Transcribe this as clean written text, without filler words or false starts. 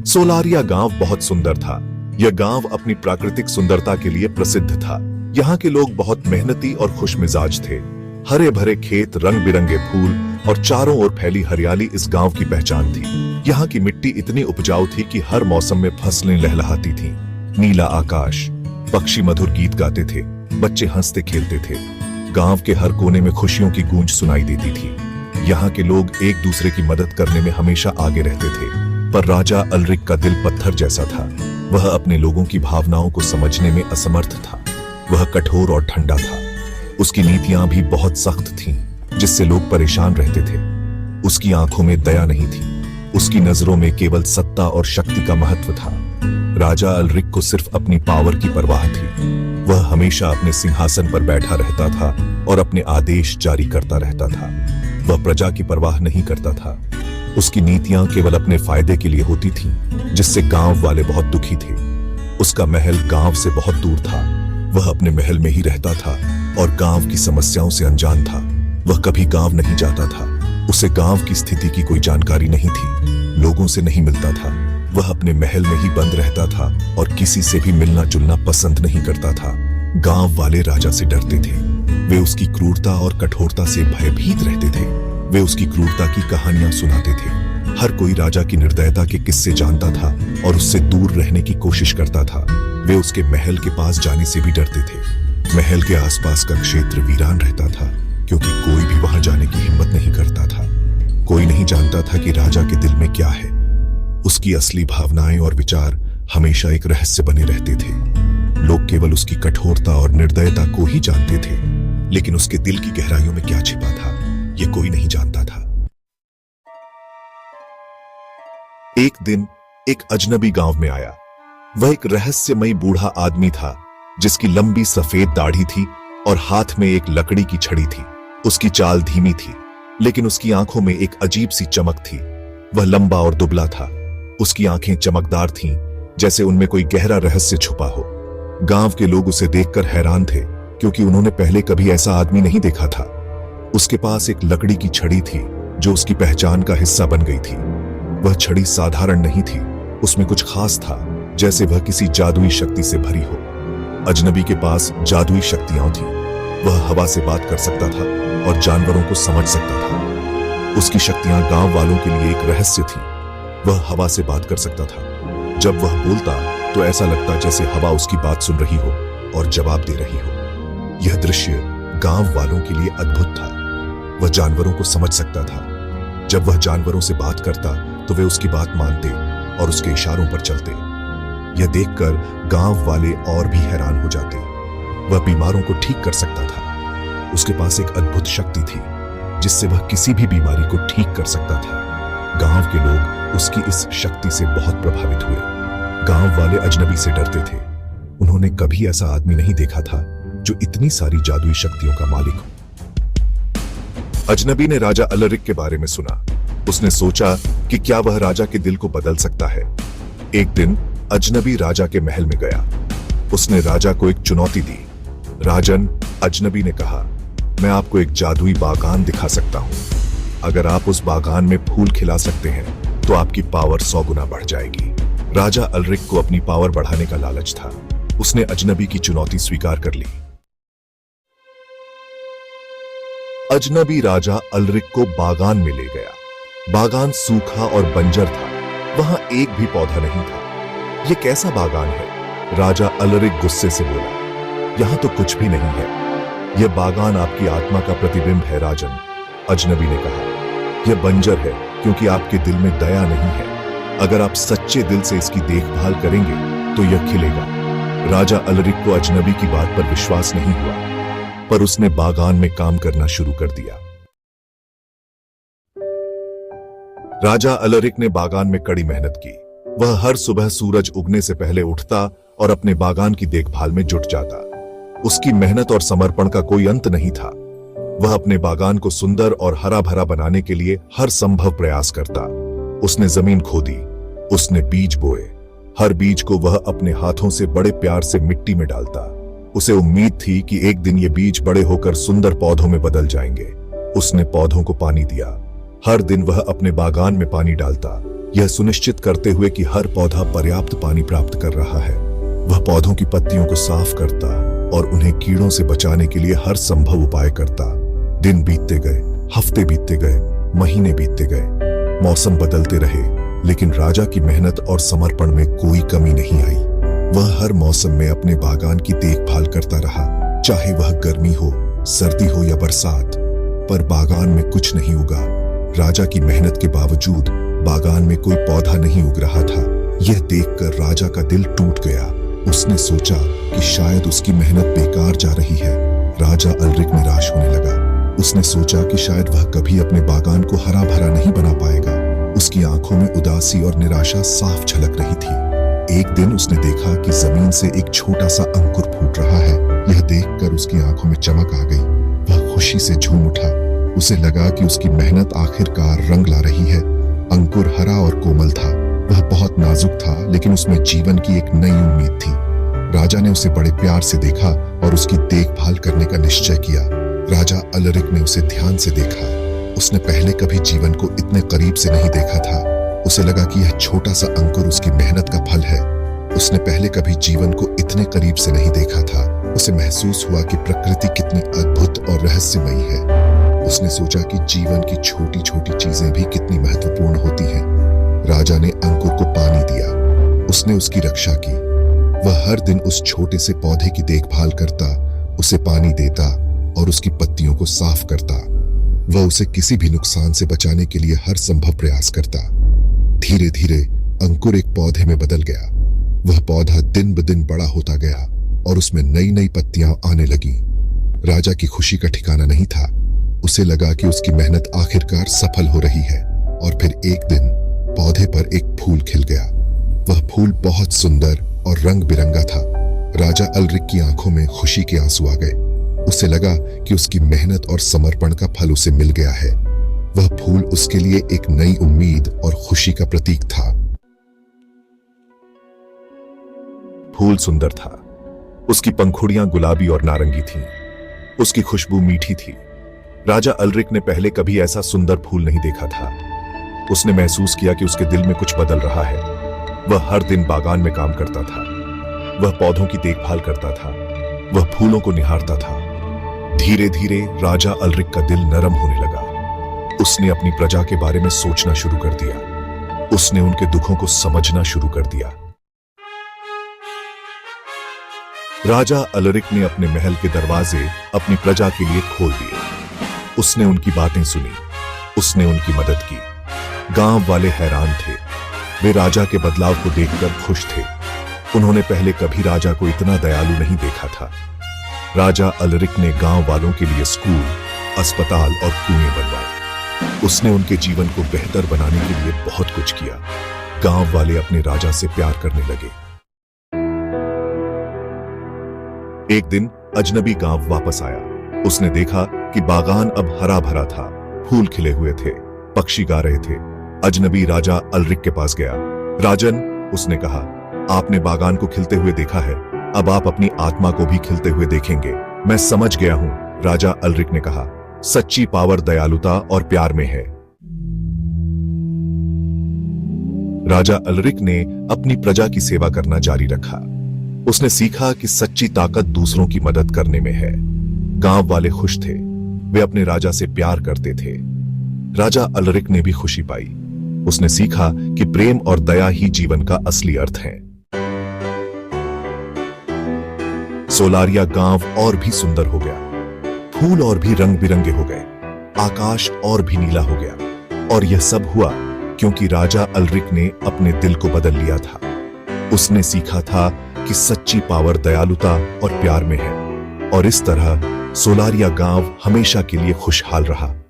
सोलारिया गांव बहुत सुंदर था। यह गांव अपनी प्राकृतिक सुंदरता के लिए प्रसिद्ध था। यहाँ के लोग बहुत मेहनती और खुशमिजाज थे। हरे भरे खेत, रंग बिरंगे फूल और चारों ओर फैली हरियाली इस गांव की पहचान थी। यहाँ की मिट्टी इतनी उपजाऊ थी कि हर मौसम में फसलें लहलहाती थीं। नीला आकाश, पक्षी मधुर गीत गाते थे, बच्चे हंसते खेलते थे। गांव के हर कोने में खुशियों की गूंज सुनाई देती थी। यहाँ के लोग एक दूसरे की मदद करने में हमेशा आगे रहते थे। पर राजा अलरिक का दिल पत्थर जैसा था। वह अपने लोगों की भावनाओं को समझने में असमर्थ था। वह कठोर और ठंडा था। उसकी नीतियां भी बहुत सख्त थीं, जिससे लोग परेशान रहते थे। उसकी आंखों में दया नहीं थी। उसकी नजरों में केवल सत्ता और शक्ति का महत्व था। राजा अलरिक को सिर्फ अपनी पावर की परवाह थी। वह हमेशा अपने सिंहासन पर बैठा रहता था और अपने आदेश जारी करता रहता था। वह प्रजा की परवाह नहीं करता था। उसकी नीतियां केवल अपने फायदे के लिए होती थीं, जिससे गांव वाले बहुत दुखी थे। उसका महल गांव से बहुत दूर था। वह अपने महल में ही रहता था और गांव की समस्याओं से अनजान था। वह कभी गांव नहीं जाता था। उसे गांव की स्थिति की कोई जानकारी नहीं थी। लोगों से नहीं मिलता था। वह अपने महल में ही बंद रहता था और किसी से भी मिलना जुलना पसंद नहीं करता था। गांव वाले राजा से डरते थे। वे उसकी क्रूरता और कठोरता से भयभीत रहते थे। वे उसकी क्रूरता की कहानियां सुनाते थे। हर कोई राजा की निर्दयता के किस्से जानता था और उससे दूर रहने की कोशिश करता था। वे उसके महल के पास जाने से भी डरते थे। महल के आसपास का क्षेत्र वीरान रहता था, क्योंकि कोई भी वहां जाने की हिम्मत नहीं करता था। कोई नहीं जानता था कि राजा के दिल में क्या है। उसकी असली भावनाएं और विचार हमेशा एक रहस्य बने रहते थे। लोग केवल उसकी कठोरता और निर्दयता को ही जानते थे, लेकिन उसके दिल की गहराइयों में क्या छिपा था, यह कोई नहीं जानता था। एक दिन एक अजनबी गांव में आया। वह एक रहस्यमयी बूढ़ा आदमी था, जिसकी लंबी सफेद दाढ़ी थी और हाथ में एक लकड़ी की छड़ी थी। उसकी चाल धीमी थी, लेकिन उसकी आंखों में एक अजीब सी चमक थी। वह लंबा और दुबला था। उसकी आंखें चमकदार थीं, जैसे उनमें कोई गहरा रहस्य छुपा हो। गांव के लोग उसे देखकर हैरान थे, क्योंकि उन्होंने पहले कभी ऐसा आदमी नहीं देखा था। उसके पास एक लकड़ी की छड़ी थी, जो उसकी पहचान का हिस्सा बन गई थी। वह छड़ी साधारण नहीं थी। उसमें कुछ खास था, जैसे वह किसी जादुई शक्ति से भरी हो। अजनबी के पास जादुई शक्तियां थीं। वह हवा से बात कर सकता था और जानवरों को समझ सकता था। उसकी शक्तियां गांव वालों के लिए एक रहस्य थी। वह हवा से बात कर सकता था। जब वह बोलता तो ऐसा लगता जैसे हवा उसकी बात सुन रही हो और जवाब दे रही हो। यह दृश्य गांव वालों के लिए अद्भुत था। वह जानवरों को समझ सकता था। जब वह जानवरों से बात करता तो वे उसकी बात मानते और उसके इशारों पर चलते। यह देखकर गांव वाले और भी हैरान हो जाते। वह बीमारों को ठीक कर सकता था। उसके पास एक अद्भुत शक्ति थी, जिससे वह किसी भी बीमारी को ठीक कर सकता था। गांव के लोग उसकी इस शक्ति से बहुत प्रभावित हुए। गांव वाले अजनबी से डरते थे। उन्होंने कभी ऐसा आदमी नहीं देखा था जो इतनी सारी जादुई शक्तियों का मालिक हो। अजनबी ने राजा अलरिक के बारे में सुना। उसने सोचा कि क्या वह राजा के दिल को बदल सकता है। एक दिन अजनबी राजा के महल में गया। उसने राजा को एक चुनौती दी। राजन, अजनबी ने कहा, मैं आपको एक जादुई बागान दिखा सकता हूं। अगर आप उस बागान में फूल खिला सकते हैं तो आपकी पावर 100 गुना बढ़ जाएगी। राजा अलरिक को अपनी पावर बढ़ाने का लालच था। उसने अजनबी की चुनौती स्वीकार कर ली। अजनबी राजा अलरिक को बागान में ले गया। बागान सूखा और बंजर था। वहां एक भी पौधा नहीं था। यह कैसा बागान है? राजा अलरिक गुस्से से बोला। यहां तो कुछ भी नहीं है। यह बागान आपकी आत्मा का प्रतिबिंब है राजन, अजनबी ने कहा। यह बंजर है क्योंकि आपके दिल में दया नहीं है। अगर आप सच्चे दिल से इसकी देखभाल करेंगे तो यह खिलेगा। राजा अलरिक को अजनबी की बात पर विश्वास नहीं हुआ, पर उसने बागान में काम करना शुरू कर दिया। राजा अलरिक ने बागान में कड़ी मेहनत की। वह हर सुबह सूरज उगने से पहले उठता और अपने बागान की देखभाल में जुट जाता। उसकी मेहनत और समर्पण का कोई अंत नहीं था। वह अपने बागान को सुंदर और हरा भरा बनाने के लिए हर संभव प्रयास करता। उसने जमीन खोदी, उसने बीज बोए। हर बीज को वह अपने हाथों से बड़े प्यार से मिट्टी में डालता। उसे उम्मीद थी कि एक दिन ये बीज बड़े होकर सुंदर पौधों में बदल जाएंगे। उसने पौधों को पानी दिया। हर दिन वह अपने बागान में पानी डालता यह सुनिश्चित करते हुए कि हर पौधा पर्याप्त पानी प्राप्त कर रहा है। वह पौधों की पत्तियों को साफ करता और उन्हें कीड़ों से बचाने के लिए हर संभव उपाय करता। दिन बीतते गए, हफ्ते बीतते गए, महीने बीतते गए, मौसम बदलते रहे, लेकिन राजा की मेहनत और समर्पण में कोई कमी नहीं आई। वह हर मौसम में अपने बागान की देखभाल करता रहा, चाहे वह गर्मी हो, सर्दी हो या बरसात। पर बागान में कुछ नहीं उगा। राजा की मेहनत के बावजूद बागान में कोई पौधा नहीं उग रहा था। यह देखकर राजा का दिल टूट गया। उसने सोचा कि शायद उसकी मेहनत बेकार जा रही है। राजा अलरिक निराश होने लगा। उसने सोचा कि शायद वह कभी अपने बागान को हरा भरा नहीं बना पाएगा। उसकी आंखों में उदासी और निराशा साफ झलक रही थी। एक दिन उसने देखा कि जमीन से एक छोटा सा अंकुर फूट रहा है। यह देखकर उसकी आंखों में चमक आ गई। वह खुशी से झूम उठा। उसे लगा कि उसकी मेहनत आखिरकार रंग ला रही है। अंकुर हरा और कोमल था। वह बहुत नाजुक था, लेकिन उसमें जीवन की एक नई उम्मीद थी। राजा ने उसे बड़े प्यार से देखा और उसकी देखभाल करने का निश्चय किया। राजा अलरिक ने उसे ध्यान से देखा। उसने पहले कभी जीवन को इतने करीब से नहीं देखा था। उसे लगा कि यह छोटा सा अंकुर उसकी मेहनत का फल है। उसने पहले कभी जीवन को इतने करीब से नहीं देखा था। उसे महसूस हुआ कि प्रकृति कितनी अद्भुत और रहस्यमयी है। उसने सोचा कि जीवन की छोटी छोटी चीजें भी कितनी महत्वपूर्ण होती हैं। राजा ने अंकुर को पानी दिया। उसने उसकी रक्षा की। वह हर दिन उस छोटे से पौधे की देखभाल करता, उसे पानी देता और उसकी पत्तियों को साफ करता। वह उसे किसी भी नुकसान से बचाने के लिए हर संभव प्रयास करता। धीरे धीरे अंकुर एक पौधे में बदल गया। वह पौधा दिन ब दिन बड़ा होता गया और उसमें नई नई पत्तियां आने लगी। राजा की खुशी का ठिकाना नहीं था। उसे लगा कि उसकी मेहनत आखिरकार सफल हो रही है। और फिर एक दिन पौधे पर एक फूल खिल गया। वह फूल बहुत सुंदर और रंग बिरंगा था। राजा अलरिक की आंखों में खुशी के आंसू आ गए। उसे लगा कि उसकी मेहनत और समर्पण का फल उसे मिल गया है। वह फूल उसके लिए एक नई उम्मीद और खुशी का प्रतीक था। फूल सुंदर था। उसकी पंखुड़ियां गुलाबी और नारंगी थीं। उसकी खुशबू मीठी थी। राजा अलरिक ने पहले कभी ऐसा सुंदर फूल नहीं देखा था। उसने महसूस किया कि उसके दिल में कुछ बदल रहा है। वह हर दिन बागान में काम करता था। वह पौधों की देखभाल करता था। वह फूलों को निहारता था। धीरे धीरे राजा अलरिक का दिल नरम होने लगा। उसने अपनी प्रजा के बारे में सोचना शुरू कर दिया। उसने उनके दुखों को समझना शुरू कर दिया। राजा अलरिक ने अपने महल के दरवाजे अपनी प्रजा के लिए खोल दिए। उसने उनकी बातें सुनी। उसने उनकी मदद की। गांव वाले हैरान थे। वे राजा के बदलाव को देखकर खुश थे। उन्होंने पहले कभी राजा को इतना दयालु नहीं देखा था। राजा अलरिक ने गांव वालों के लिए स्कूल, अस्पताल और कुएं बनवाए। उसने उनके जीवन को बेहतर बनाने के लिए बहुत कुछ किया। गांव वाले अपने राजा से प्यार करने लगे। एक दिन अजनबी गांव वापस आया। उसने देखा कि बागान अब हरा भरा था। फूल खिले हुए थे। पक्षी गा रहे थे। अजनबी राजा अलरिक के पास गया। राजन, उसने कहा, आपने बागान को खिलते हुए देखा है। अब आप अपनी आत्मा को भी खिलते हुए देखेंगे। मैं समझ गया हूं, राजा अलरिक ने कहा। सच्ची पावर दयालुता और प्यार में है। राजा अलरिक ने अपनी प्रजा की सेवा करना जारी रखा। उसने सीखा कि सच्ची ताकत दूसरों की मदद करने में है। गांव वाले खुश थे। वे अपने राजा से प्यार करते थे। राजा अलरिक ने भी खुशी पाई। उसने सीखा कि प्रेम और दया ही जीवन का असली अर्थ है। सोलारिया गांव और भी सुंदर हो गया। फूल और भी रंग बिरंगे हो गए। आकाश और भी नीला हो गया। और यह सब हुआ क्योंकि राजा अलरिक ने अपने दिल को बदल लिया था। उसने सीखा था कि सच्ची पावर दयालुता और प्यार में है। और इस तरह सोलारिया गांव हमेशा के लिए खुशहाल रहा।